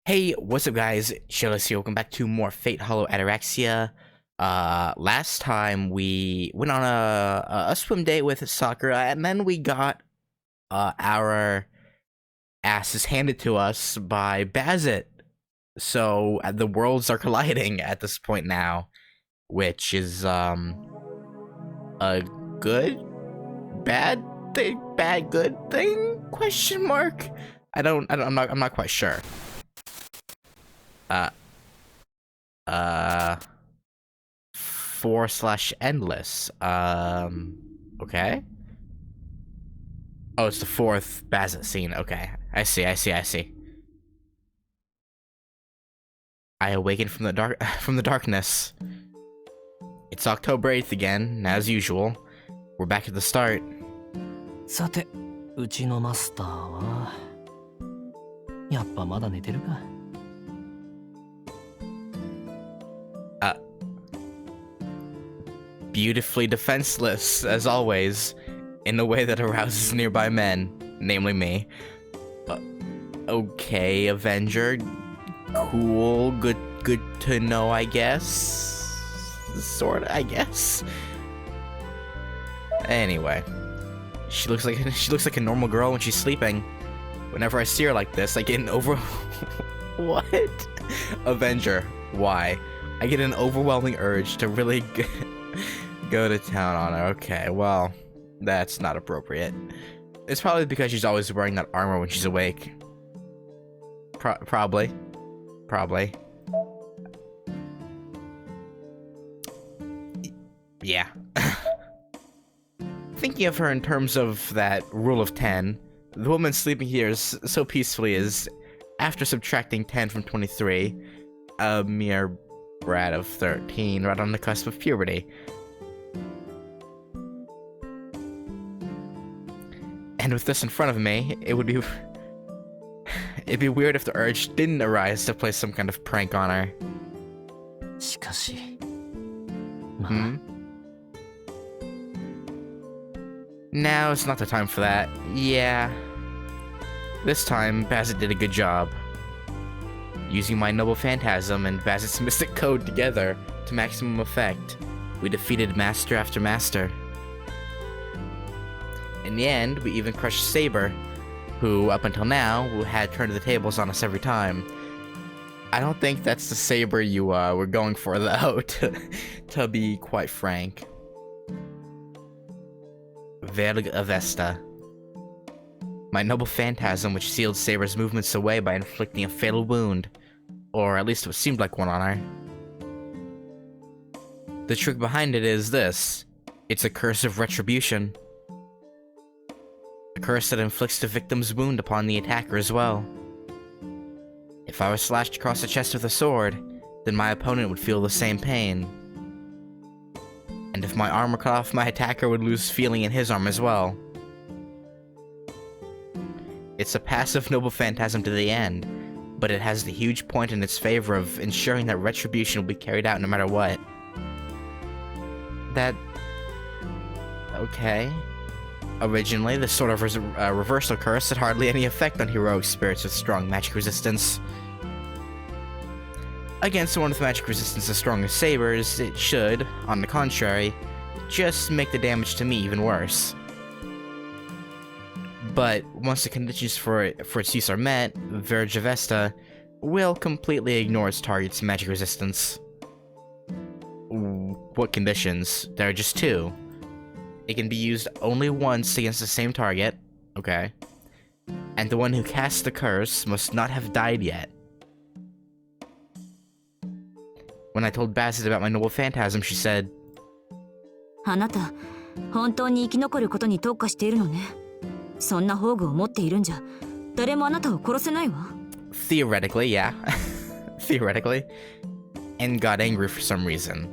Hey, what's up guys? Chillis here. Welcome back to more Fate Hollow Ataraxia. Last time we went on a swim date with Sakura, and then we got our asses handed to us by Bazett. So the worlds are colliding at this point now, which is a good, bad thing, bad good thing? Question mark. I'm not quite sure. /endless. Okay. Oh, it's the fourth Bazett scene. Okay. I see. I awakened from the darkness. It's October 8th again, as usual. We're back at the start. さて、うちのマスターはやっぱまだ寝てるか。Beautifully defenseless, as always, in a way that arouses nearby men, namely me. Okay, Avenger. Cool, good to know, I guess. Sorta, I guess. Anyway, she looks like a normal girl when she's sleeping. Whenever I see her like this, I get an What? Avenger, why? I get an overwhelming urge to really go to town on her. Okay, well, that's not appropriate. It's probably because she's always wearing that armor when she's awake. Probably. Yeah. Thinking of her in terms of that rule of 10, the woman sleeping here so peacefully is, after subtracting 10 from 23, a mere brat of 13, right on the cusp of puberty. And with this in front of me, it'd be weird if the urge didn't arise to play some kind of prank on her. しかし、Now it's not the time for that. Yeah. This time, Bazett did a good job. Using my noble phantasm and Bazett's mystic code together to maximum effect, we defeated master after master. In the end, we even crushed Saber, who, up until now, had turned the tables on us every time. I don't think that's the Saber you were going for, though, to be quite frank. Verg Avesta. My noble phantasm which sealed Saber's movements away by inflicting a fatal wound, or at least what seemed like one on her. The trick behind it is this. It's a curse of retribution. A curse that inflicts the victim's wound upon the attacker as well. If I was slashed across the chest with a sword, then my opponent would feel the same pain. And if my arm were cut off, my attacker would lose feeling in his arm as well. It's a passive noble phantasm to the end, but it has the huge point in its favor of ensuring that retribution will be carried out no matter what. Okay. Originally, this sort of reversal curse had hardly any effect on heroic spirits with strong magic resistance. Against one with magic resistance as strong as Saber's, it should, on the contrary, just make the damage to me even worse. But once the conditions for its use are met, Verg Avesta will completely ignore its target's magic resistance. What conditions? There are just two. It can be used only once against the same target, okay, and the one who casts the curse must not have died yet. When I told Bazett about my noble phantasm, she said, あなた、本当に生き残ることに特化しているのね。そんな宝具を持っているんじゃ、誰もあなたを殺せないわ。Theoretically, yeah. Theoretically. And got angry for some reason.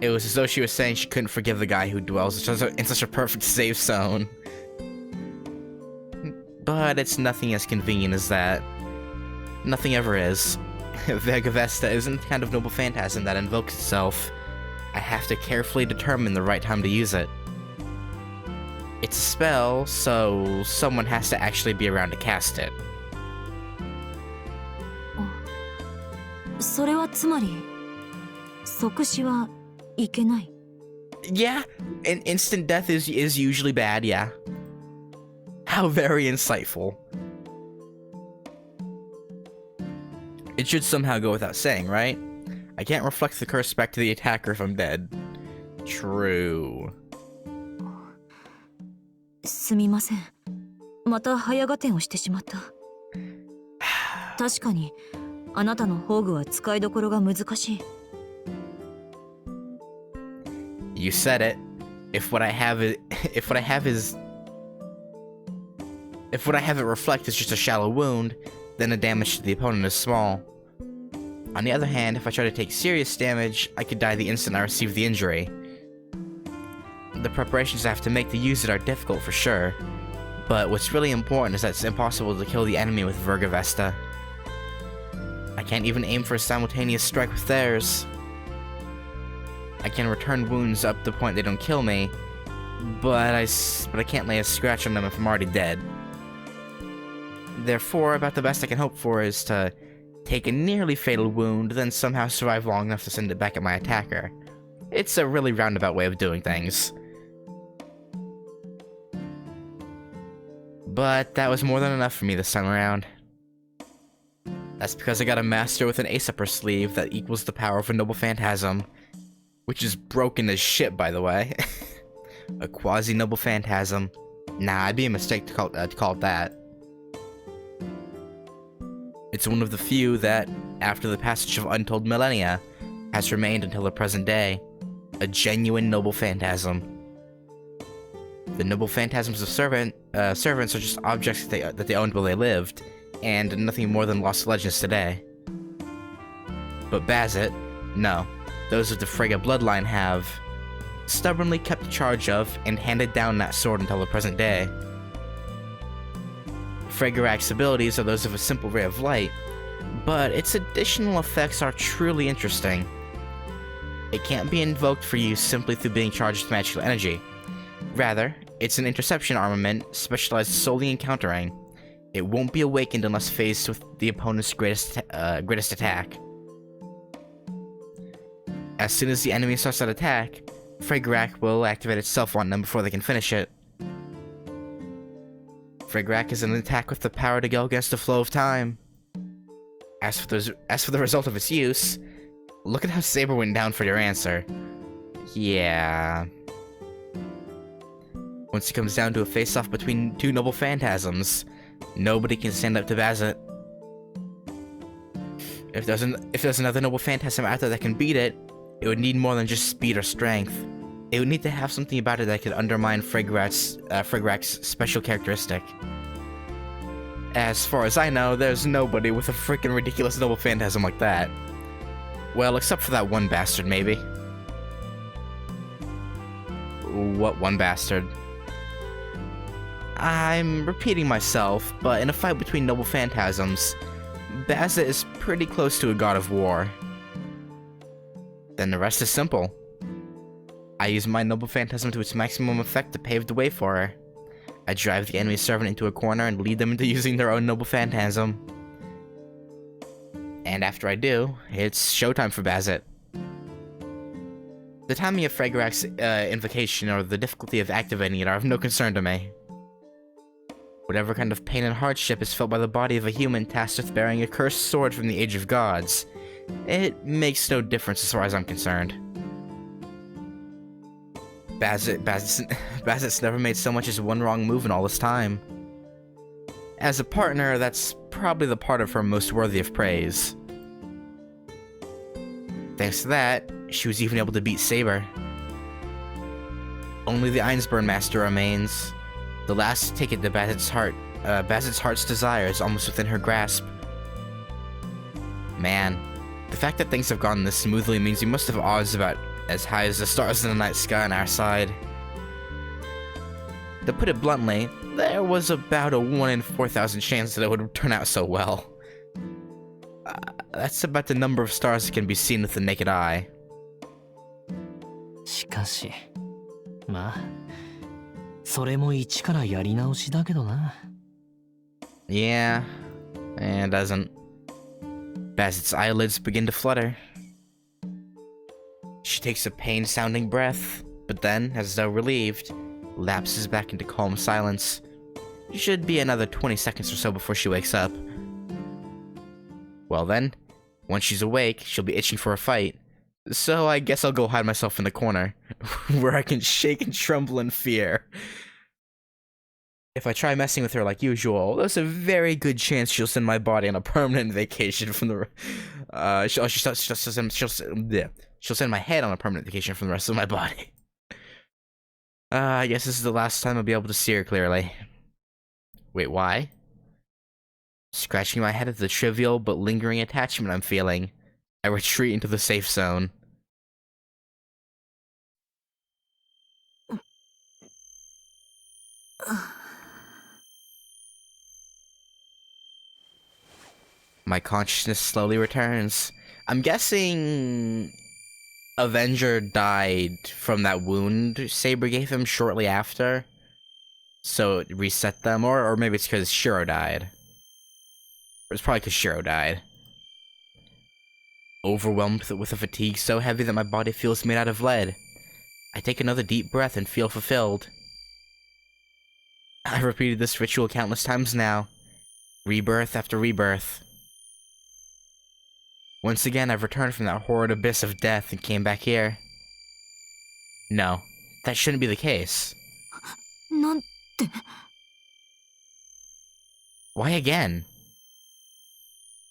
It was as though she was saying she couldn't forgive the guy who dwells in such a perfect safe zone. But it's nothing as convenient as that. Nothing ever is. Verg Avesta isn't the kind of noble phantasm that invokes itself. I have to carefully determine the right time to use it. It's a spell, so someone has to actually be around to cast it. それはつまり即死はいけない。 Yeah, and instant death is usually bad, yeah. How very insightful. It should somehow go without saying, right? I can't reflect the curse back to the attacker if I'm dead. True. すみません。また早合点をしてしまった。確かにあなたの宝具は使いどころが難しい。 You said it. If what I have it reflect is just a shallow wound, then the damage to the opponent is small. On the other hand, if I try to take serious damage, I could die the instant I receive the injury. The preparations I have to make to use it are difficult for sure, but what's really important is that it's impossible to kill the enemy with Virga Vesta. I can't even aim for a simultaneous strike with theirs. I can return wounds up to the point they don't kill me, but I can't lay a scratch on them if I'm already dead. Therefore, about the best I can hope for is to take a nearly fatal wound, then somehow survive long enough to send it back at my attacker. It's a really roundabout way of doing things. But that was more than enough for me this time around. That's because I got a master with an ace up her sleeve that equals the power of a noble phantasm. Which is broken as shit, by the way. A quasi-noble phantasm. Nah, it'd be a mistake to call it that. It's one of the few that, after the passage of untold millennia, has remained until the present day. A genuine noble phantasm. The noble phantasms of servants are just objects that they owned while they lived, and nothing more than lost legends today. But Bazett, no. Those of the Frege bloodline have stubbornly kept charge of and handed down that sword until the present day. Fregerak's abilities are those of a simple ray of light, but its additional effects are truly interesting. It can't be invoked for use simply through being charged with magical energy. Rather, it's an interception armament specialized solely in countering. It won't be awakened unless faced with the opponent's greatest attack. As soon as the enemy starts that attack, Fregerak will activate itself on them before they can finish it. Fregerak is an attack with the power to go against the flow of time. As for the result of its use, look at how Saber went down for your answer. Yeah. Once it comes down to a face-off between two noble phantasms, nobody can stand up to Bazett. If there's another noble phantasm out there that can beat it, it would need more than just speed or strength. It would need to have something about it that could undermine Fregerak's special characteristic. As far as I know, there's nobody with a freaking ridiculous noble phantasm like that. Well, except for that one bastard, maybe. What one bastard? I'm repeating myself, but in a fight between noble phantasms, Bazett is pretty close to a god of war. Then the rest is simple. I use my noble phantasm to its maximum effect to pave the way for her. I drive the enemy servant into a corner and lead them into using their own noble phantasm. And after I do, it's showtime for Bazett. The timing of Fregerak's invocation or the difficulty of activating it are of no concern to me. Whatever kind of pain and hardship is felt by the body of a human tasked with bearing a cursed sword from the Age of Gods, it makes no difference as far as I'm concerned. Bazett's never made so much as one wrong move in all this time. As a partner, that's probably the part of her most worthy of praise. Thanks to that, she was even able to beat Saber. Only the Einsburn Master remains. The last ticket to Bazett's heart's desire is almost within her grasp. Man, the fact that things have gone this smoothly means we must have odds about as high as the stars in the night sky on our side. To put it bluntly, there was about a 1 in 4,000 chance that it would turn out so well. That's about the number of stars that can be seen with the naked eye. しかし、まあ、それも一からやり直しだけどな。Yeah, it doesn't. Bazett's eyelids begin to flutter. She takes a pain-sounding breath, but then, as though relieved, lapses back into calm silence. It should be another 20 seconds or so before she wakes up. Well then, once she's awake, she'll be itching for a fight. So I guess I'll go hide myself in the corner, where I can shake and tremble in fear. If I try messing with her like usual, there's a very good chance she'll send my body on a permanent vacation from the... She'll send my head on a permanent vacation from the rest of my body. I guess this is the last time I'll be able to see her clearly. Wait, why? Scratching my head at the trivial but lingering attachment I'm feeling, I retreat into the safe zone. My consciousness slowly returns. I'm guessing Avenger died from that wound Saber gave him shortly after, so it reset them, or maybe it's because Shiro died. It's probably because Shiro died. Overwhelmed with a fatigue so heavy that my body feels made out of lead, I take another deep breath and feel fulfilled. I've repeated this ritual countless times now, rebirth after rebirth. Once again, I've returned from that horrid abyss of death and came back here. No, that shouldn't be the case. Why again?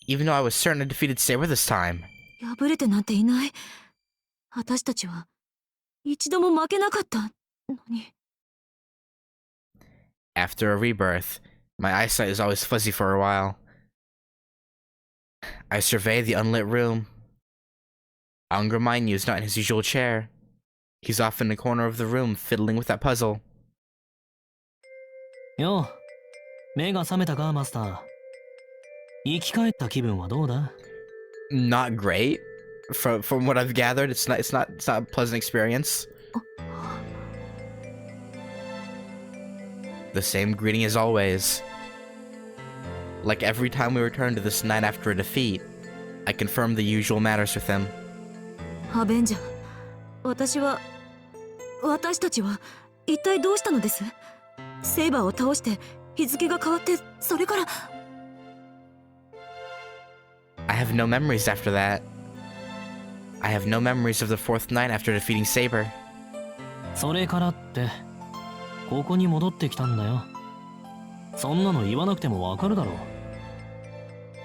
Even though I was certain I defeated Saber this time. 破れてなんていない。私たちは一度も負けなかったのに。After a rebirth, my eyesight is always fuzzy for a while. I survey the unlit room. Angerminu is not in his usual chair. He's off in the corner of the room, fiddling with that puzzle. よう、目が覚めたか、マスター。生き返った気分はどうだ? Not great. From what I've gathered, it's not a pleasant experience. The same greeting as always. Like every time we return to this night after a defeat, I confirm the usual matters with him. Avenger, 私たちは一体どうしたのです？セイバーを倒して日付が変わってそれから。I have no memories after that. I have no memories of the fourth night after defeating Saber. それからって、ここに戻ってきたんだよ。そんなの言わなくてもわかるだろ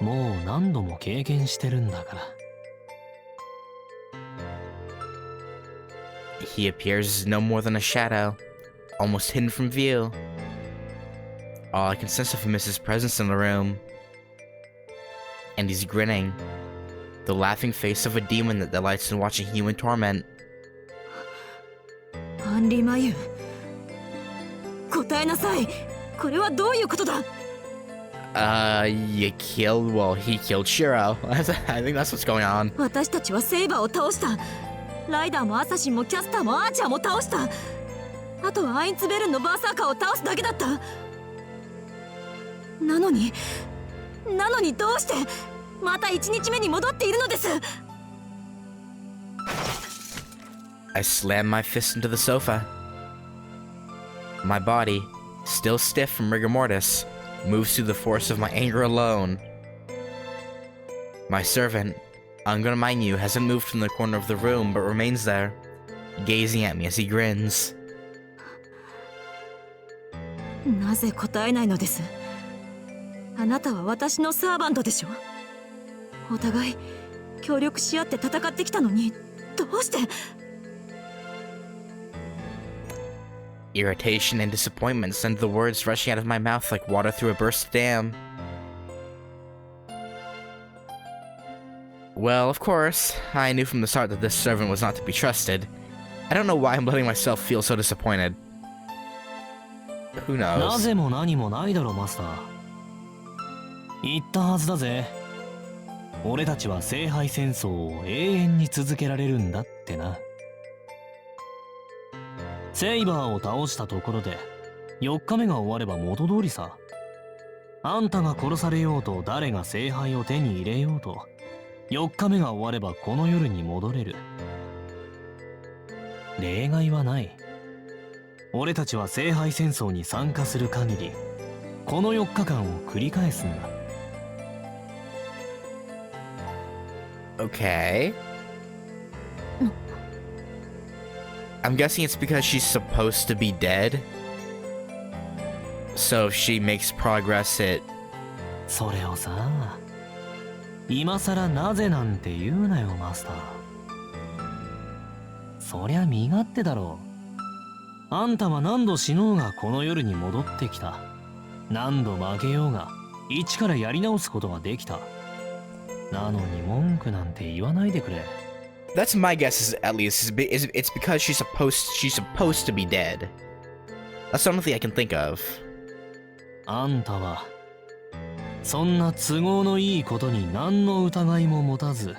う。もう何度も経験してるんだから。He appears as no more than a shadow, almost hidden from view. All I can sense of him is his presence in the room. And he's grinning. The laughing face of a demon that delights in watching human torment. アンリマユ、答えなさい。これはどういうことだ? He killed Shiro. I think that's what's going on. 私たちはセイバーを倒した。ライダーもアサシンもキャスターもアーチャーも倒した。あとはアインツベルンのバーサーカーを倒すだけだった。なのにどうしてまた1日目に戻っているのです？ I slam my fist into the sofa. My body, still stiff from rigor mortis, moves through the force of my anger alone. My servant, Angerminu, hasn't moved from the corner of the room but remains there, gazing at me as he grins. なぜ答えないのです？あなたは私のサーバントでしょ？お互い協力し合って戦ってきたのに、どうして？ Irritation and disappointment send the words rushing out of my mouth like water through a burst dam. Well, of course, I knew from the start that this servant was not to be trusted. I don't know why I'm letting myself feel so disappointed. Who knows? なぜも何もないだろ、マスター。言ったはずだぜ。俺たちは聖杯戦争を永遠に続けられるんだってな。セイバーを倒したところで4日目が終われば元通りさ。あんたが殺されようと誰が聖杯を手に入れようと4日目が終わればこの夜に戻れる。例外はない。俺たちは聖杯戦争に参加する限りこの4日間を繰り返すんだ。 Okay. I'm guessing it's because she's supposed to be dead. So if she makes progress, it... それをさ、今さらなぜなんて言うなよマスター。そりゃ身勝手だろう。あんたは何度死のうがこの夜に戻ってきた。何度負けようが一からやり直すことができた。なのに文句なんて言わないでくれ。 That's my guess, is at least. It's because she's supposed to be dead. That's the only thing I can think of. あんたはそんな都合のいいことに何の疑いも持たず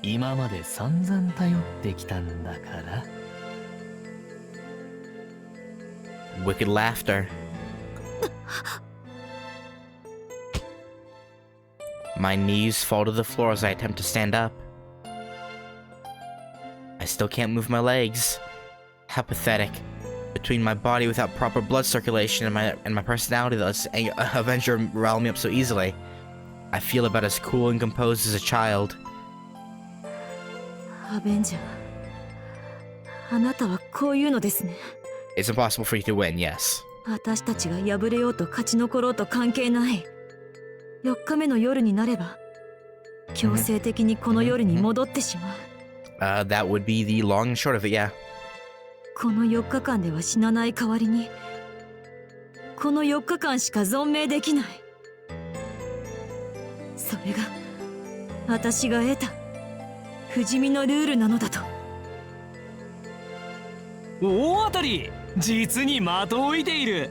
今まで散々頼ってきたんだから。 Wicked laughter. My knees fall to the floor as I attempt to stand up. I still can't move my legs. How pathetic. Between my body without proper blood circulation and my personality that lets Avenger rile me up so easily, I feel about as cool and composed as a child. アベンジャー、あなたはこういうのですね。 It's impossible for you to win, yes. 私たちが敗れようと勝ち残ろうと関係ない。4日目の夜になれば強制的にこの夜に戻ってしまう。That would be the long and short of it, yeah. この4日間では死なない代わりにこの4日間しか存命できない。それが私が得た不死身のルールなのだと。大当たり、実に的を射ている。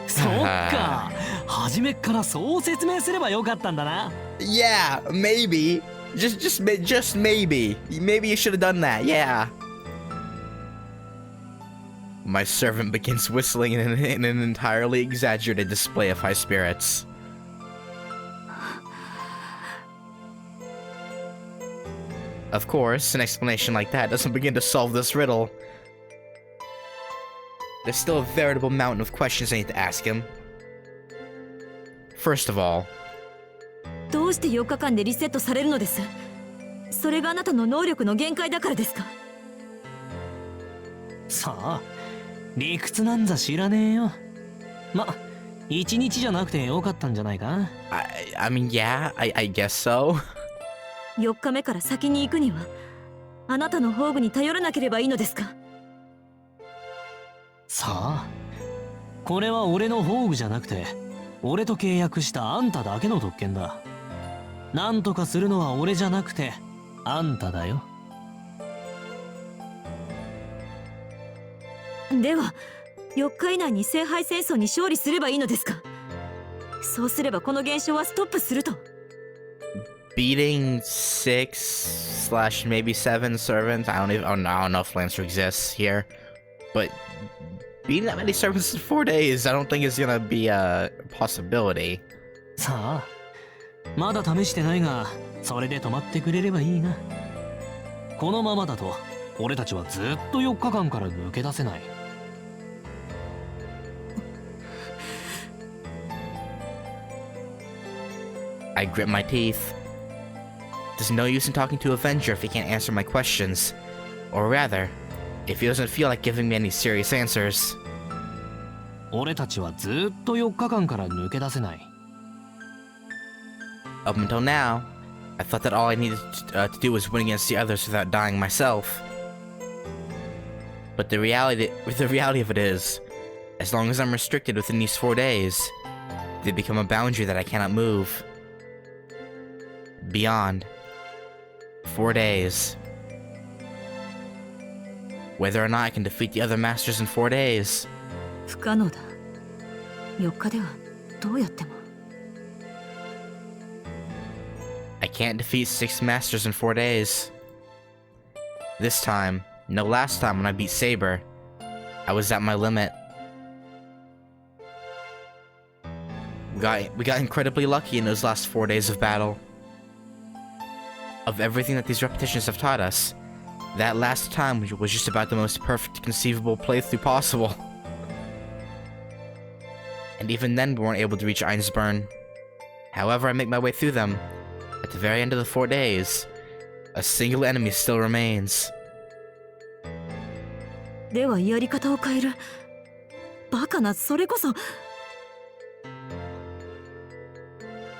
そっか、初めっからそう説明すればよかったんだな。 Yeah, maybe. Just maybe. Maybe you should have done that, yeah. My servant begins whistling in an entirely exaggerated display of high spirits. Of course, an explanation like that doesn't begin to solve this riddle. There's still a veritable mountain of questions I need to ask him. First of all, どうして4日間でリセットされるのです？それがあなたの能力の限界だからですか？さあ、理屈なんざ知らねえよ。ま、一日じゃなくてよかったんじゃないか？ I mean, yeah, I guess so. 4日目から先に行くにはあなたの宝具に頼らなければいいのですか？さあ、これは俺の宝具じゃなくて俺と契約したあんただけの特権だ。なんとかするのは俺じゃなくてあんただよ。では4日以内に聖杯戦争に勝利すればいいのですか？そうすればこの現象はストップすると。Beating 6/maybe 7 servants. I don't know if Lancer exists here, but beating that many servants in 4 days, I don't think is gonna be a possibility. さあ、まだ試してないがそれで止まってくれればいいな。このままだと俺たちはずっと4日間から抜け出せない。I grit my teeth. There's no use in talking to Avenger if he can't answer my questions. Or rather, if he doesn't feel like giving me any serious answers. 俺たちはずっと4日間から抜け出せない。Up until now, I thought that all I needed to do was win against the others without dying myself. But the reality of it is, as long as I'm restricted within these 4 days, they become a boundary that I cannot move. Beyond 4 days. Whether or not I can defeat the other masters in 4 days. 不可能だ。4日ではどうやっても。I can't defeat 6 masters in 4 days. This time, no last time when I beat Saber, I was at my limit. We got incredibly lucky in those last 4 days of battle. of everything that these repetitions have taught us, that last time was just about the most perfect conceivable playthrough possible. And even then we weren't able to reach Einsburn. However, I make my way through them. At the very end of the 4 days, a single enemy still remains. ではやり方を変える。バカな、それこそ。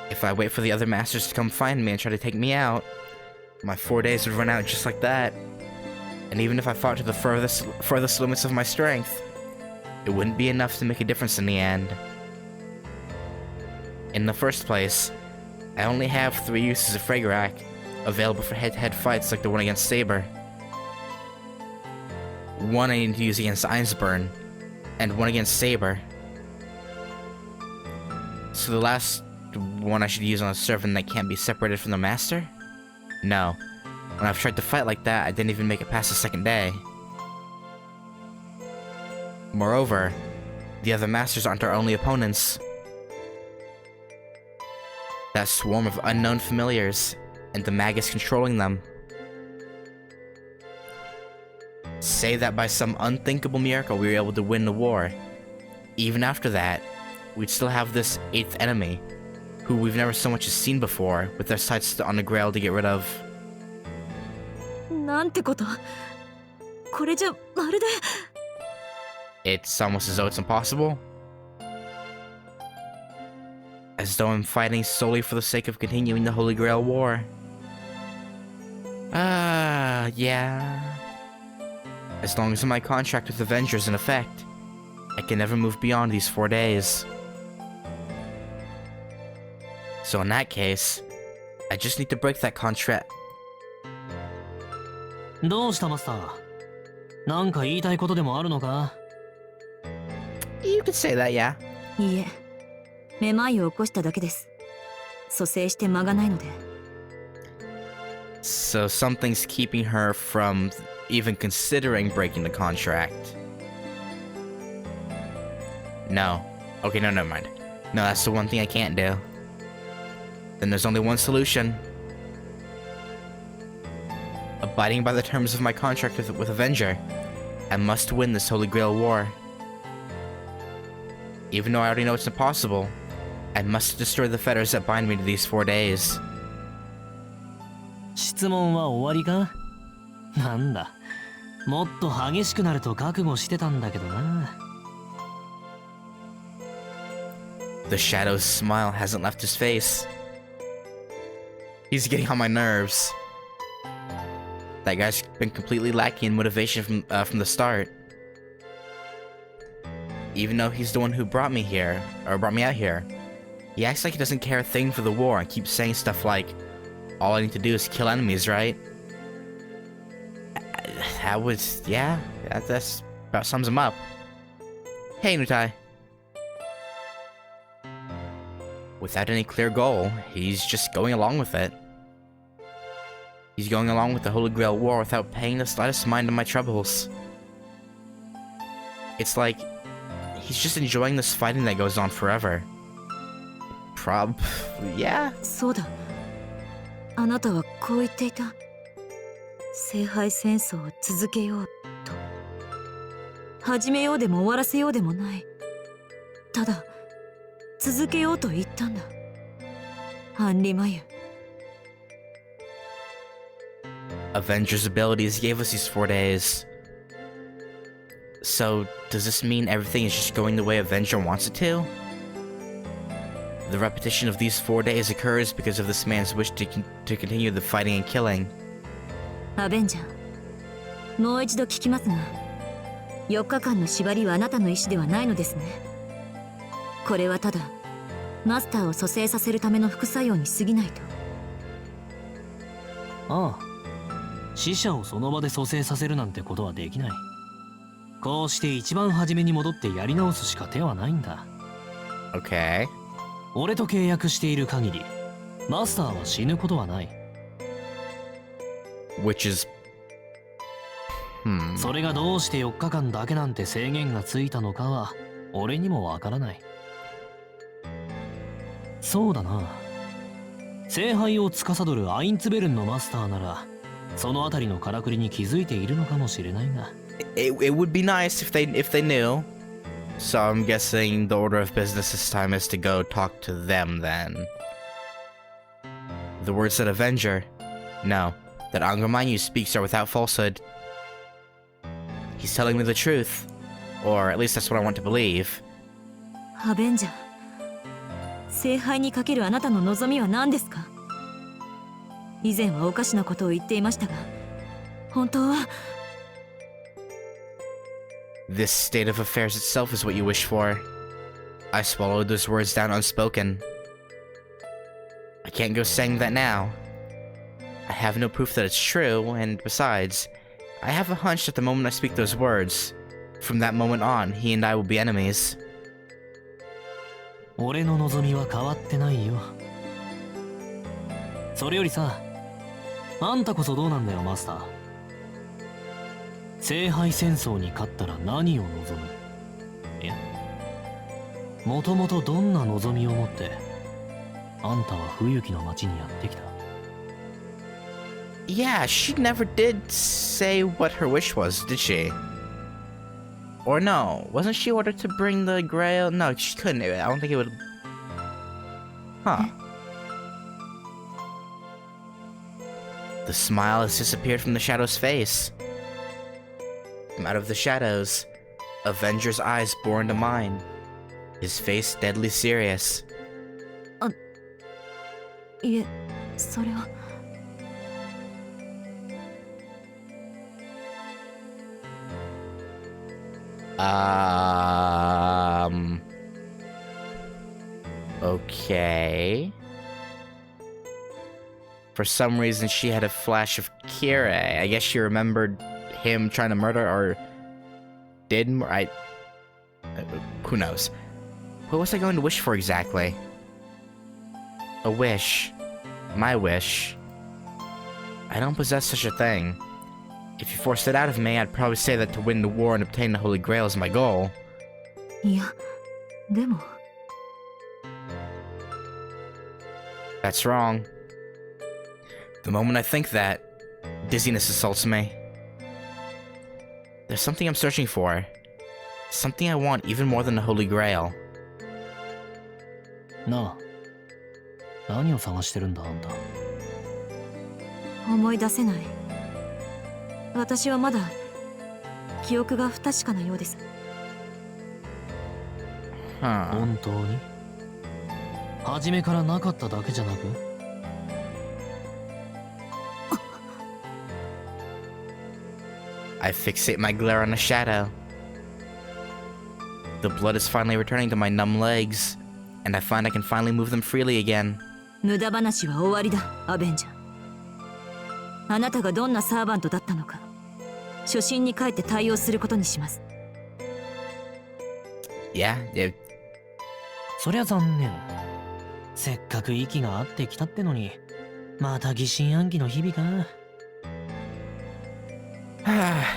If I wait for the other masters to come find me and try to take me out, my 4 days would run out just like that. And even if I fought to the furthest limits of my strength, it wouldn't be enough to make a difference in the end. In the first place, I only have 3 uses of Fragerak, available for head-to-head fights like the one against Saber. 1 I need to use against Einsburn, and 1 against Saber. So the last one I should use on a servant that can't be separated from the master? No. When I've tried to fight like that, I didn't even make it past the 2nd day. Moreover, the other masters aren't our only opponents. That swarm of unknown familiars, and the Magus controlling them. Say that by some unthinkable miracle we were able to win the war. Even after that, we'd still have this 8th enemy, who we've never so much as seen before, with their sights on the Grail to get rid of. なんてこと。これじゃまるで。It's almost as though it's impossible. As though I'm fighting solely for the sake of continuing the Holy Grail War. Yeah. As long as my contract with Avenger is in effect, I can never move beyond these 4 days. So in that case, I just need to break that contract. どうしたマスター？なんか言いたいことでもあるのか？ You could say that, yeah. いいえ、めまいを起こしただけです。蘇生して間がないので。So something's keeping her from even considering breaking the contract. No. Okay, no, never mind. No, that's the one thing I can't do. Then there's only one solution. Abiding by the terms of my contract with Avenger, I must win this Holy Grail War. Even though I already know it's impossible, I must destroy the fetters that bind me to these 4 days. 質問は終わりか？なんだ、もっと激しくなると覚悟してたんだけどな。The Shadow's smile hasn't left his face. He's getting on my nerves. That guy's been completely lacking in motivation from the start. Even though he's the one who brought me here, or brought me out here, he acts like he doesn't care a thing for the war and keeps saying stuff like, all I need to do is kill enemies, right? That was, yeah, that's about sums him up. Hey, Nutai. Without any clear goal, he's just going along with it. He's going along with the Holy Grail War without paying the slightest mind to my troubles. It's like, he's just enjoying this fighting that goes on forever. Yeah. そうだ。あなたはこう言っていた。聖杯戦争を続けようと。始めようでも終わらせようでもない。ただ、続けようと言ったんだ。アンリマユ。Avenger's abilities gave us these 4 days. So, does this mean everything is just going the way Avenger wants it to? The repetition of these 4 days occurs because of this man's wish to continue the fighting and killing. アベンジャー、もう一度聞きますが、4日間の縛りはあなたの意思ではないのですね。これはただ、マスターを蘇生させるための副作用に過ぎないと。ああ。死者をその場で蘇生させるなんてことはできない。こうして一番初めに戻ってやり直すしか手はないんだ。Okay. 俺と契約している限り、マスターは死ぬことはない。Which is... それがどうして4日間だけなんて制限がついたのかは、俺にもわからない。そうだな。聖杯を司るアインツベルンのマスターならそのあたりのからくりに気づいているのかもしれないが。 It would be nice if they knew. So I'm guessing the order of business this time is to go talk to them then. The words that Avenger. No, that Angermanyu speaks are without falsehood. He's telling me the truth. Or at least that's what I want to believe. アベンジャー、聖杯にかけるあなたの望みは何ですか？以前はおかしなことを言っていましたが、本当は。 This state of affairs itself is what you wish for. I swallowed those words down unspoken. I can't go saying that now. I have no proof that it's true, and besides, I have a hunch that the moment I speak those words, from that moment on, he and I will be enemies. 俺の望みは変わってないよ。それよりさ、あんたこそどうなんだよマスター。聖杯戦争に勝ったら何を望む？いや、もともとどんな望みを持ってあんたは冬木の町にやってきた？ Yeah, she never did say what her wish was, did she? Or no, wasn't she ordered to bring the grail? No, she couldn't. I don't think it would... Huh. The smile has disappeared from the shadow's face. From out of the shadows, Avenger's eyes bore into mine. His face deadly serious. いえ、それは。Okay. For some reason, she had a flash of Kirei. I guess she remembered him trying to murder, or who knows? What was I going to wish for exactly? A wish. My wish. I don't possess such a thing. If you forced it out of me, I'd probably say that to win the war and obtain the Holy Grail is my goal. いや、でも。 That's wrong. The moment I think that, dizziness assaults me. There's something I'm searching for. Something I want even more than the Holy Grail. なあ、何を探してるんだあんた。思い出せない。私はまだ記憶が不確かなようです。本当に？初めからなかっただけじゃなく？ I fixate my glare on a shadow. The blood is finally returning to my numb legs, and I find I can finally move them freely again. 無駄話は終わりだ、アベンジャー。あなたがどんなサーバントだったのか、初心に帰って対応することにします。Yeah, そりゃ残念。せっかく息が合ってきたってのに、また疑心暗鬼の日々か。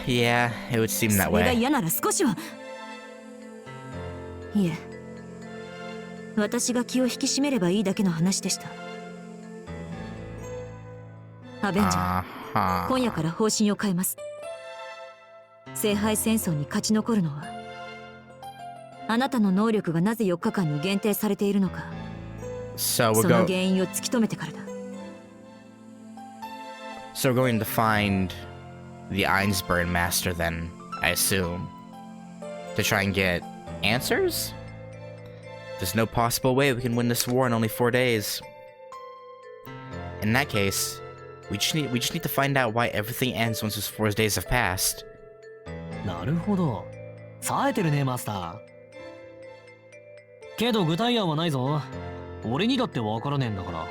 yeah, it would seem that それが way. 嫌なら少しは。いえ、私が気を引き締めればいいだけの話でした。アベンジャー、今夜から方針を変えます。聖杯戦争に勝ち残るのは、あなたの能力がなぜ4日間に限定されているのか、So その原因を突き止めてからだ。So we're going to find the Einsburn Master then, I assume, to try and get answers? There's no possible way we can win this war in only 4 days. In that case, we just need to find out why everything ends once those 4 days have passed. なるほど。冴えてるねマスター。けど具体案はないぞ。俺にだってわからねえんだから。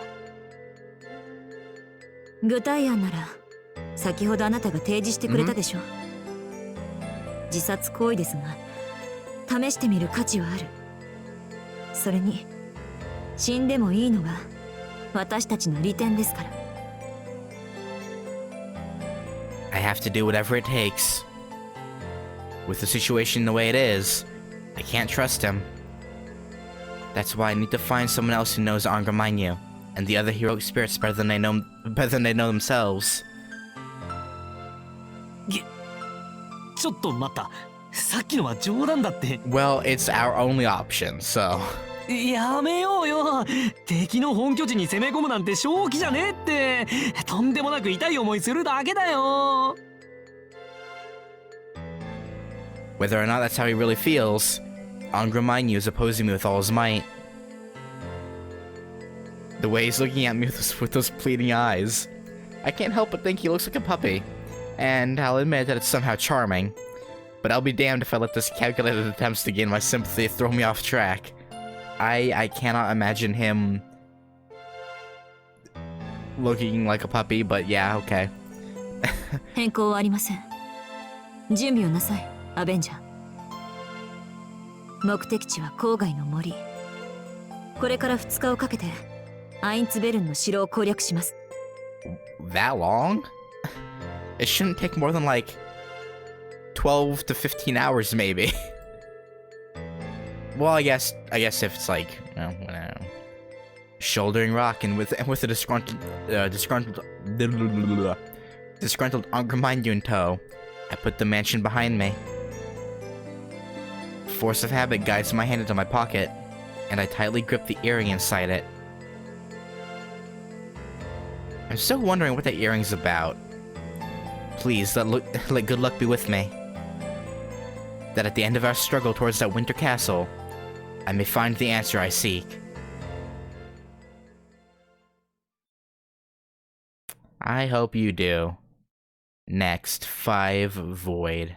具体案なら先ほどあなたが提示してくれたでしょ。自殺行為ですが試してみる価値はある。それに死んでもいいのが私たちの利点ですから。 I have to do whatever it takes. With the situation the way it is, I can't trust him. That's why I need to find someone else who knows Angermanyu, and the other heroic spirits better than they know themselves. ちょっと待った。さっきのは冗談だって。Well, it's our only option, so. やめようよ。敵の本拠地に攻め込むなんて正気じゃねえって。とんでもなく痛い思いするだけだよ。Whether or not that's how he really feels, Angramanyu is opposing me with all his might. The way he's looking at me with those pleading eyes, I can't help but think he looks like a puppy, and I'll admit that it's somehow charming. But I'll be damned if I let this calculated attempts to gain my sympathy throw me off track. I cannot imagine him looking like a puppy, but yeah, okay. 変更はありません。準備をなさい、アベンジャー。目的地は郊外の森。これから2日をかけてアインツベルンの城を攻略します。That long? It shouldn't take more than like 12 to 15 hours, maybe. Well, I guess if it's like, you know, shouldering rock and with a disgruntled Angramanyu in tow, I put the mansion behind me. Force of habit guides my hand into my pocket, and I tightly grip the earring inside it. I'm still wondering what that earring's about. Please, let good luck be with me. That at the end of our struggle towards that winter castle, I may find the answer I seek. I hope you do. Next, 5 Void.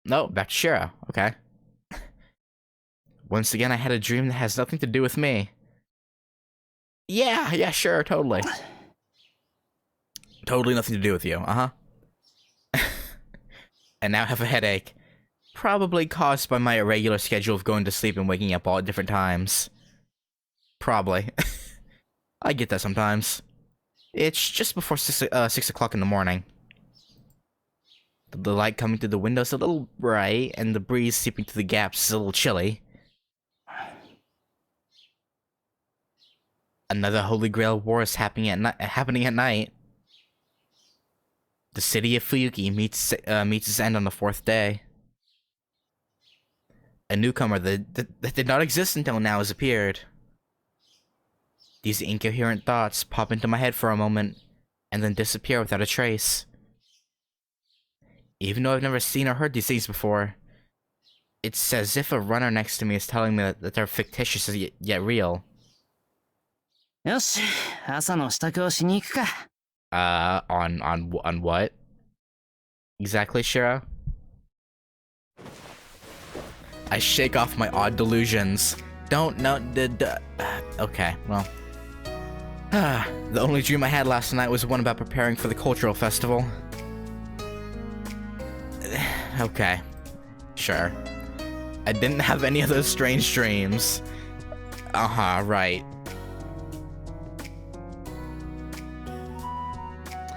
No, back to Shiro. Okay. Once again, I had a dream that has nothing to do with me. Yeah, sure, totally. Totally nothing to do with you, And now I have a headache. Probably caused by my irregular schedule of going to sleep and waking up all at different times. Probably. I get that sometimes. It's just before 6 o'clock in the morning. The light coming through the windows a little bright, and the breeze seeping through the gaps is a little chilly. Another Holy Grail war is happening at night. The city of Fuyuki meets its end on the 4th day. A newcomer that did not exist until now has appeared. These incoherent thoughts pop into my head for a moment, and then disappear without a trace. Even though I've never seen or heard these things before, it's as if a runner next to me is telling me that they're fictitious yet real. よし、朝の支度をしに行くか。On what? Exactly, Shiro? I shake off my odd delusions. Okay, well. The only dream I had last night was one about preparing for the cultural festival. Okay, sure. I didn't have any of those strange dreams. Right.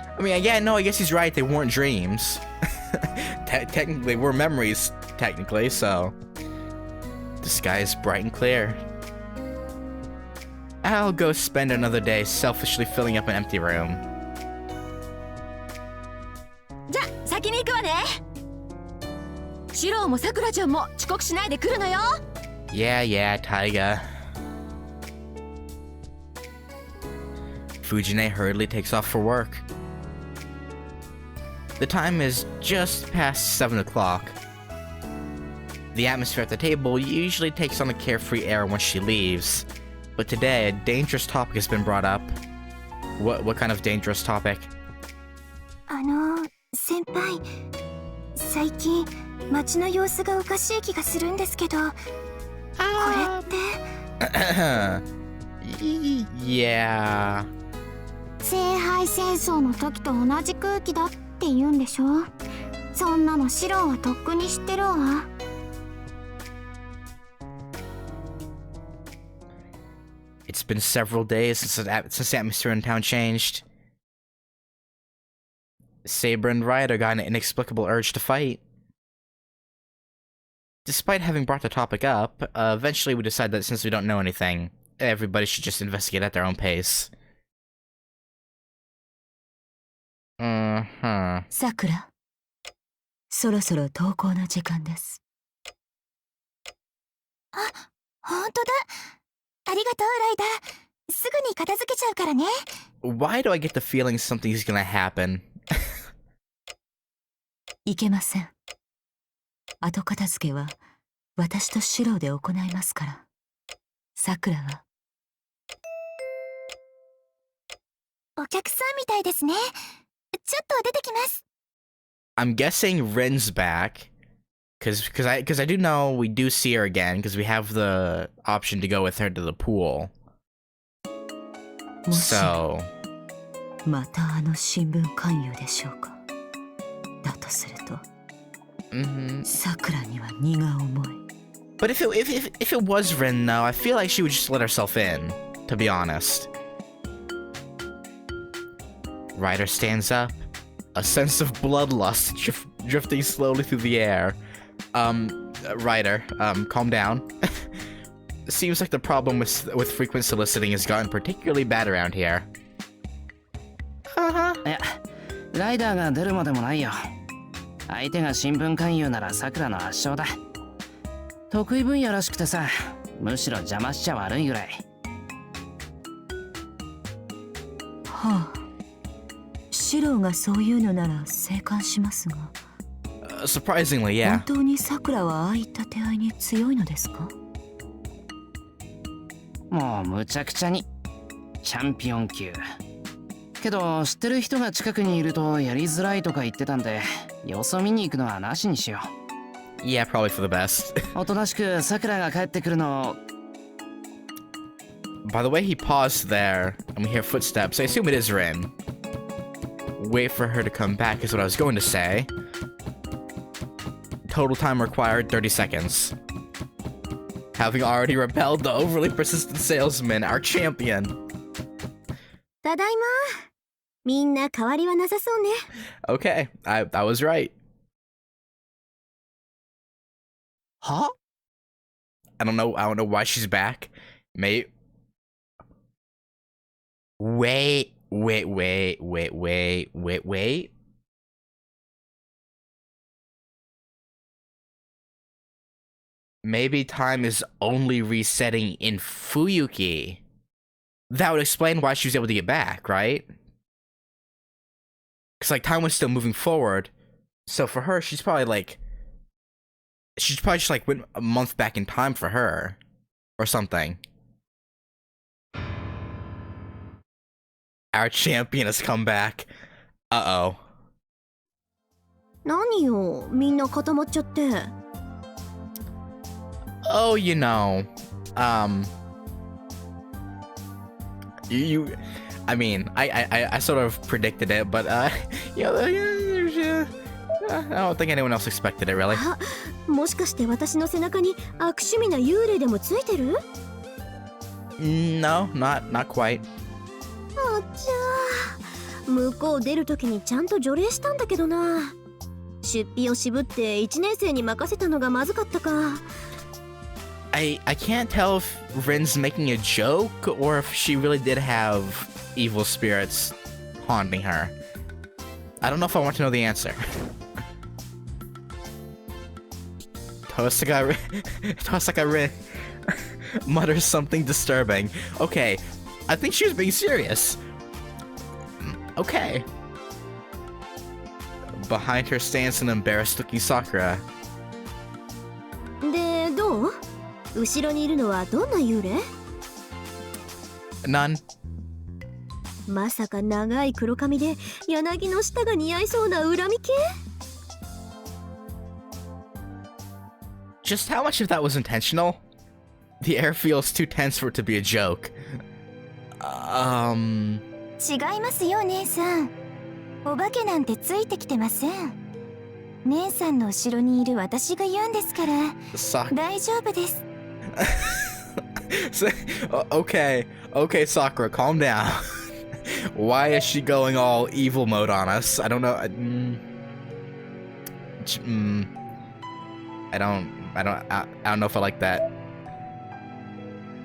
I mean, yeah, no, I guess he's right, they weren't dreams. Technically, they were memories, technically, so... The sky is bright and clear. I'll go spend another day selfishly filling up an empty room. じゃ、先に行くわね。シロウもサクラちゃんも遅刻しないで来るのよ。Yeah, Taiga. Fujine hurriedly takes off for work. The time is just past 7 o'clock. The atmosphere at the table usually takes on a carefree air once she leaves, but today a dangerous topic has been brought up. What kind of dangerous topic? 先輩、最近街の様子がおかしい気がするんですけど、これってYeah. 聖杯戦争の時と同じ空気だって言うんでしょ。そんなのシロはとっくに知ってるわ。It's been several days since the atmosphere in town changed. Saber and Ryder got an inexplicable urge to fight. despite having brought the topic up, eventually we decided that since we don't know anything, everybody should just investigate at their own pace. さくら、そろそろ登校の時間です。あ、ほんとだ。ありがとう、ライダー。すぐに片付けちゃうからね。Why do I get the feeling something's gonna happen? いけません。後片付けは私とシローで行いますから。さくらは。お客さんみたいですね。ちょっと出てきます。I'm guessing Rin's back. Because I do know we do see her again, because we have the option to go with her to the pool. もし So... またあの新聞勧誘でしょうか。だとすると、さくらには荷が重い。But if it was Rin, though, I feel like she would just let herself in, to be honest. Ryder stands up, a sense of bloodlust drifting slowly through the air. Ryder, calm down. Seems like the problem with frequent soliciting has gotten particularly bad around here. いや、ライダーが出るまでもないよ。相手が新聞勧誘ならさくらの圧勝だ。得意分野らしくてさ、むしろ邪魔しちゃ悪いぐらい。はあ、シローがそういうのなら静観しますが。Surprisingly, yeah. 本当にさくらはああいった手合いに強いのですか？もうむちゃくちゃにチャンピオン級。けど知ってる人が近くにいるとやりづらいとか言ってたんで、様子を見に行くのはなしにしよう。Yeah, probably for the best. おとなしくさくらが帰ってくるのを。By the way, he paused there, and we hear footsteps. I assume it is Rin. Wait for her to come back is what I was going to say. Total time required, 30 seconds. Having already repelled the overly persistent salesman, our champion. ただいま。みんな変わりはなさそうね。Okay, I was right. は？ I don't know why she's back. Wait. Maybe time is only resetting in Fuyuki. That would explain why she was able to get back, right? Because, like, time was still moving forward. So for her, she's probably just, like, went a month back in time for her. Or something. Our champion has come back. Uh-oh. 何よ、みんな固まっちゃって。Oh, you know, I mean, I sort of predicted it, but, you know, I don't think anyone else expected it, really. あ、もしかして私の背中に悪趣味な幽霊でもついてる？ No, not quite. あっちゃー。向こう出るときにちゃんと除霊したんだけどな。出費を渋って1年生に任せたのがまずかったか。I can't tell if Rin's making a joke or if she really did have evil spirits haunting her. I don't know if I want to know the answer. Tosaka Rin mutters something disturbing. Okay, I think she was being serious. Okay. Behind her stands an embarrassed-looking Sakura. で、どう？後ろにいるのはどんな幽霊？ None. まさか長い黒髪で柳の下が似合いそうな恨み系？ Just how much of that was intentional? The air feels too tense for it to be a joke. 違いますよ、姉さん。お化けなんてついてきてません。姉さんの後ろにいる私が言うんですから、大丈夫です。Okay, Sakura, calm down. Why is she going all evil mode on us? I don't know. I don't. I don't know if I like that.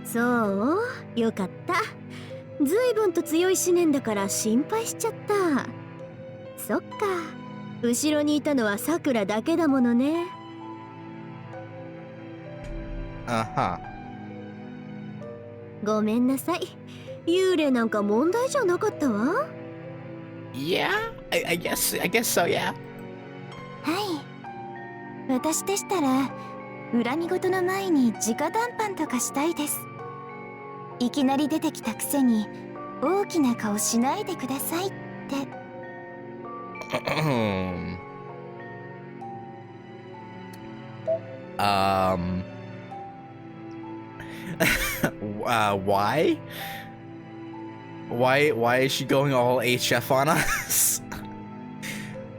そうよかった。ずいぶんと強い思念だから心配しちゃった。そっか、後ろにいたのはさくらだけだものね。ごめんなさい。幽霊なんか問題じゃなかったわ。Yeah, I guess so, yeah. はい。私でしたら恨み事の前に直談判とかしたいです。いきなり出てきたくせに大きな顔しないでくださいって。Why? Why is she going all HF on us?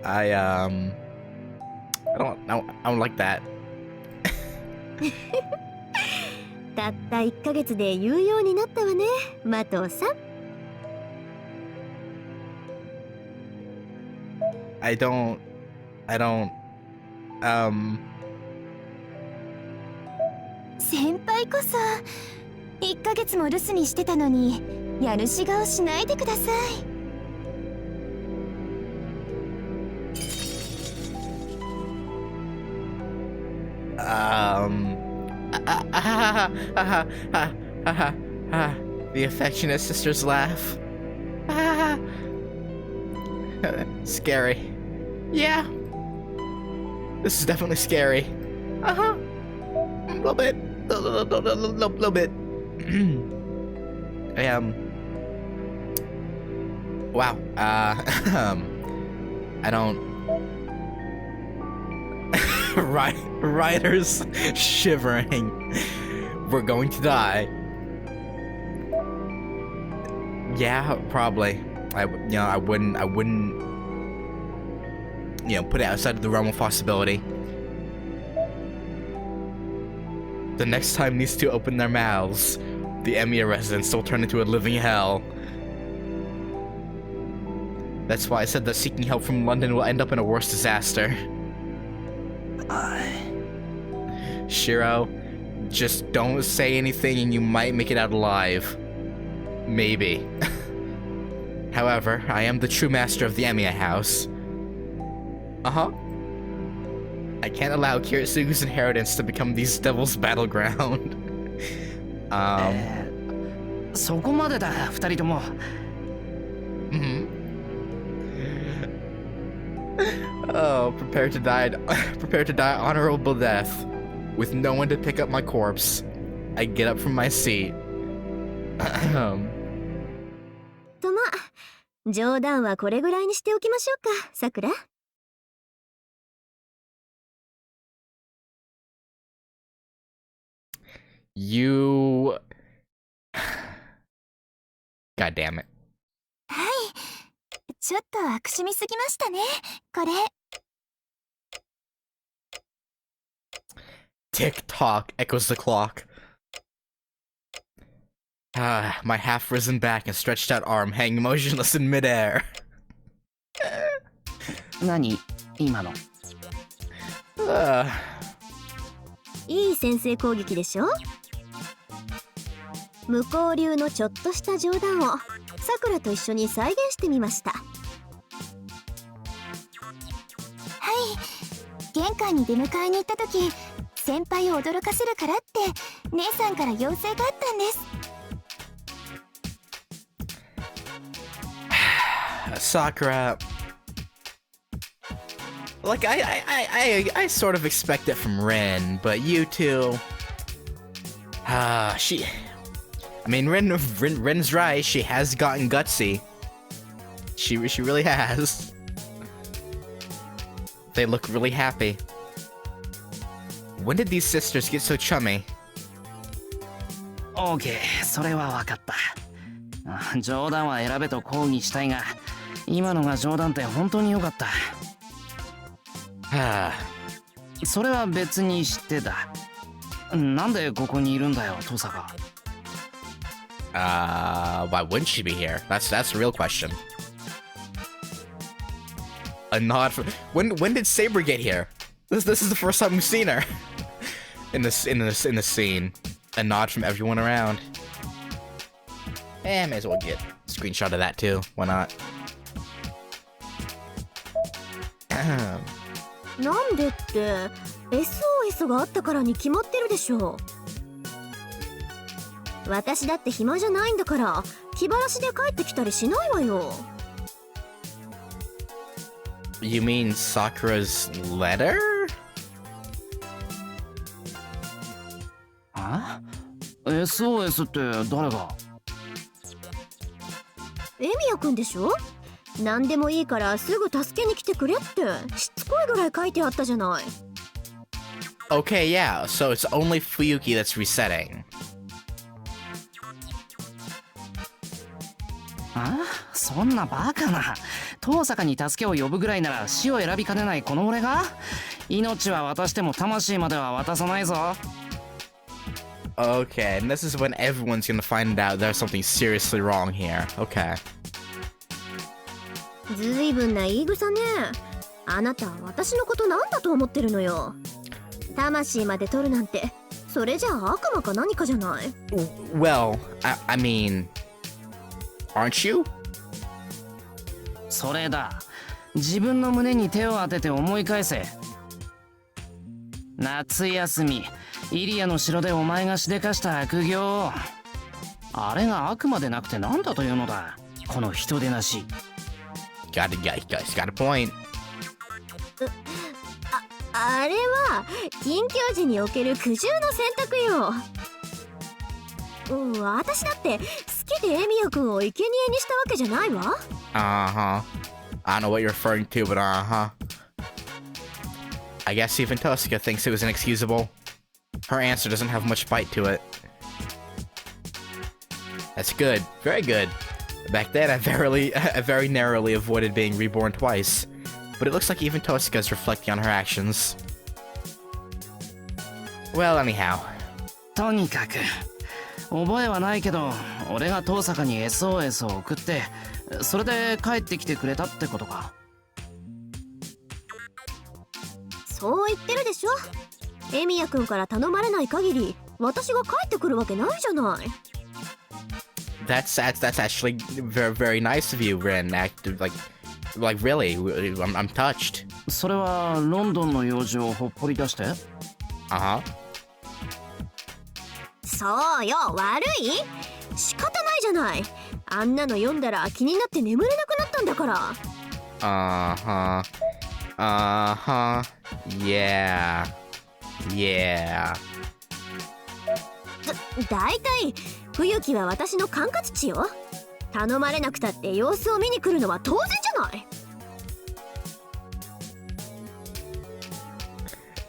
I don't like that. たった1ヶ月で言うようになったわね、マトさん。I don't 先輩こそ1ヶ月も留守にしてたのに家主顔しないでください。The affectionate sister's laugh. Scary. Yeah. This is definitely scary. A little bit. Little bit. Wow. I don't. Riders shivering. We're going to die. Yeah, probably. I wouldn't, put it outside of the realm of possibility. The next time these two open their mouths, the Emiya residence will turn into a living hell. That's why I said that seeking help from London will end up in a worse disaster. Shiro, just don't say anything and you might make it out alive. Maybe. However, I am the true master of the Emiya house. I can't allow Kiritsugu's inheritance to become these devils' battleground. そこまでだ、二人とも。Oh, prepare to die honorable death. With no one to pick up my corpse, I get up from my seat. とま、冗談はこれぐらいにしておきましょうか、さくら。You... God damn it. はい。ちょっと悪趣味すぎましたね、これ。Tick-tock echoes the clock. My half-risen back and stretched-out arm hang motionless in midair. 何今の。いい先制攻撃でしょ。向こう流のちょっとした冗談をさくらと一緒に再現してみました。はい。玄関に出迎えに行った時、先輩を驚かせるからって姉さんから要請があったんです。Sakura, like I sort of expect it from Rin, but you two, I mean, Rin's right. She has gotten gutsy. She really has. They look really happy. When did these sisters get so chummy? OK、それは分かった。冗談は選べと抗議したいが、今のが冗談って本当に良かった。それは別に知ってた。なんでここにいるんだよ、トサカ。Why wouldn't she be here? That's the real question. A nod for when did Saber get here? This is the first time we've seen her. in the scene. A nod from everyone around. May as well get a screenshot of that too. Why not? なんでって SOS があったからに決まってるでしょ。私だって暇じゃないんだから気晴らしで帰ってきたりしないわよ。You mean Sakura's letter? あ ?SOS って誰が？エミヤくんでしょ。何でもいいからすぐ助けに来てくれってしつこいぐらい書いてあったじゃない。Okay, yeah, so it's only Fuyuki that's resetting. あそんなバカな。遠坂に助けを呼ぶぐらいなら死を選びかねないこの俺が命は渡しても魂までは渡さないぞ。Okay, and this is when everyone's gonna find out there's something seriously wrong here. Okay. ずいぶんな言い草ね。あなた私のことなんだと思ってるのよ。魂まで取るなんてそれじゃあ悪魔か何かじゃない。 Well, I mean, aren't you? それだ。自分の胸に手を当てて思い返せ。夏休みイリアの城でお前がしでかした悪行、あれが悪魔でなくて何だというのだ、この人でなし。Got a point. あれは近況時における苦渋の選択よ。私だって好きでエミヤくんを生贄にしたわけじゃないわ。Uh-huh. I don't know what you're referring to, but uh-huh. I guess even Tosca thinks it was inexcusable. Her answer doesn't have much bite to it. That's good. Very good. Back then, I very narrowly avoided being reborn twice. But it looks like even Tosca is reflecting on her actions. Well, anyhow. とにかく覚えはないけど俺が遠坂に SOS を送ってそれで帰ってきてくれたってことか。そう言ってるでしょ。エミヤくんから頼まれない限り私が帰ってくるわけないじゃない。That's actually very, very nice of you, Ren. Like really, I'm touched. それはロンドンの用事をほっぽり出して？ Uh-huh. そうよ、悪い？仕方ないじゃない。あんなの読んだら気になって眠れなくなったんだから。Uh-huh. Uh-huh. Yeah. Yeah. だいたい冬木は私の管轄地よ。頼まれなくたって様子を見に来るのは当然じゃない。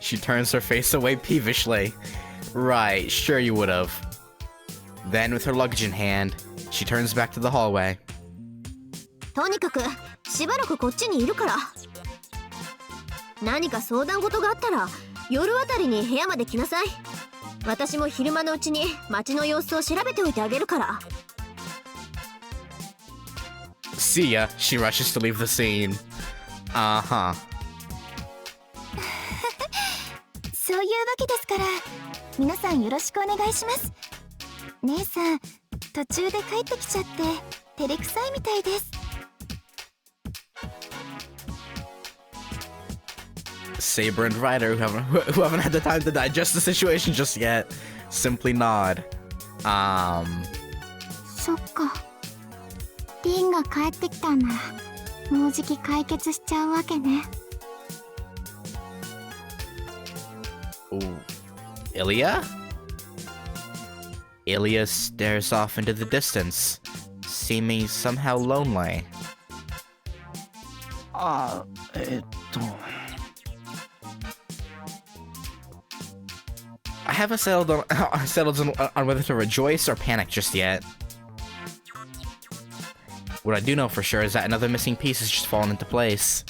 She turns her face away peevishly. Right, sure you would have. Then, with her luggage in hand, she turns back to the hallway. とにかくしばらくこっちにいるから。何か相談事があったら夜あたりに部屋まで来なさい。私も昼間のうちに街の様子を調べておいてあげるから。See ya. She rushes to leave the scene. Uh-huh. そういうわけですから皆さんよろしくお願いします。姉さん途中で帰ってきちゃって照れくさいみたいです。Saber and Ryder, who haven't had the time to digest the situation just yet, simply nod. そっか。リンが帰ってきたんならもうじき解決しちゃうわけね。Ooh. Ilya? Ilya stares off into the distance, seeming somehow lonely. あ、I haven't settled on whether to rejoice or panic just yet. What I do know for sure is that another missing piece has just fallen into place.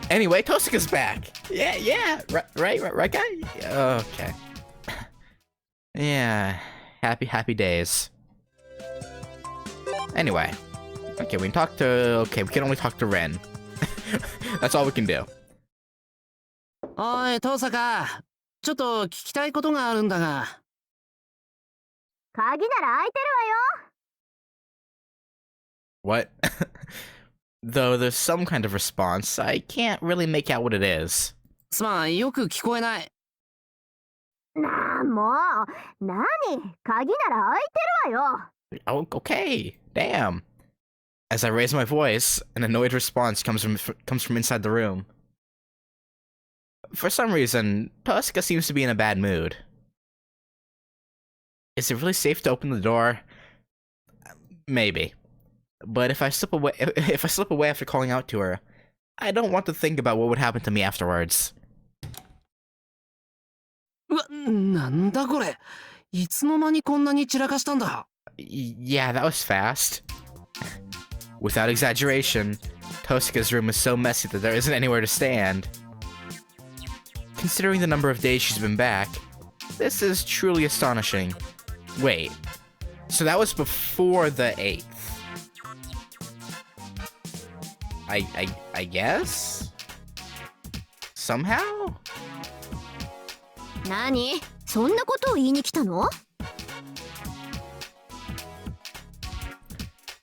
Anyway, Tosika's back! Yeah, right, guy? Okay. Yeah, happy days. Anyway. Okay, we can only talk to Ren. That's all we can do. おい、遠坂。ちょっと聞きたいことがあるんだが。鍵なら開いてるわよ。 What? Though there's some kind of response, I can't really make out what it is. すまん、よく聞こえない。なあもう、何？鍵なら開いてるわよ。 Oh, okay. Damn. As I raise my voice, an annoyed response comes from inside the room. For some reason, Tosca seems to be in a bad mood. Is it really safe to open the door? Maybe. But if I slip away after calling out to her, I don't want to think about what would happen to me afterwards. うわ、なんだこれ。いつの間にこんなに散らかしたんだ。Yeah, that was fast. Without exaggeration, Tosca's room is so messy that there isn't anywhere to stand. Considering the number of days she's been back, this is truly astonishing. Wait, so that was before the 8th? I guess? Somehow? 何？そんなことを言いに来たの？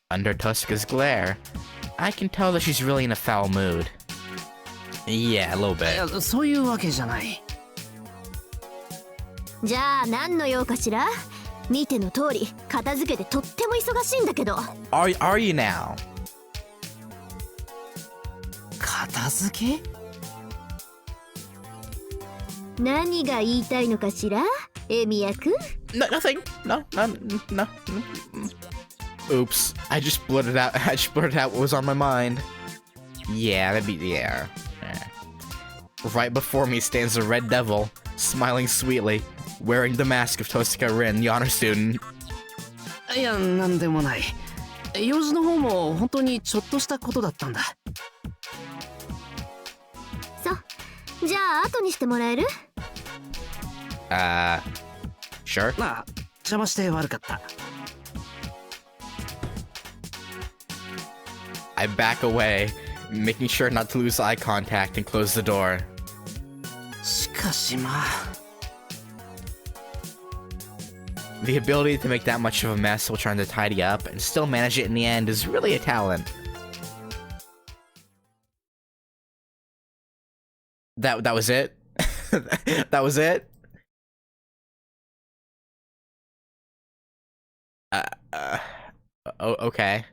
Under Tosca's glare, I can tell that she's really in a foul mood. Yeah, a little い bit. や、そういうわけじゃない。じゃあ何の用かしら？見ての通り片付けてとっても忙しいんだけど。 Are you now? 片付け？何が言いたいのかしら？エミヤくん。 No, nothing. No. Oops. I just blurted out what was on my mind. Yeah. Right before me stands a red devil, smiling sweetly, wearing the mask of Tosca Rin, the honor student. いや、なんでもない。用事の方も本当にちょっとしたことだったんだ。そう。じゃあ後にしてもらえる？ Sure. まあ、邪魔して悪かった。I back away, making sure not to lose eye contact and close the door. しかしまあ。The ability to make that much of a mess while trying to tidy up and still manage it in the end is really a talent. That was it? That was it? Okay.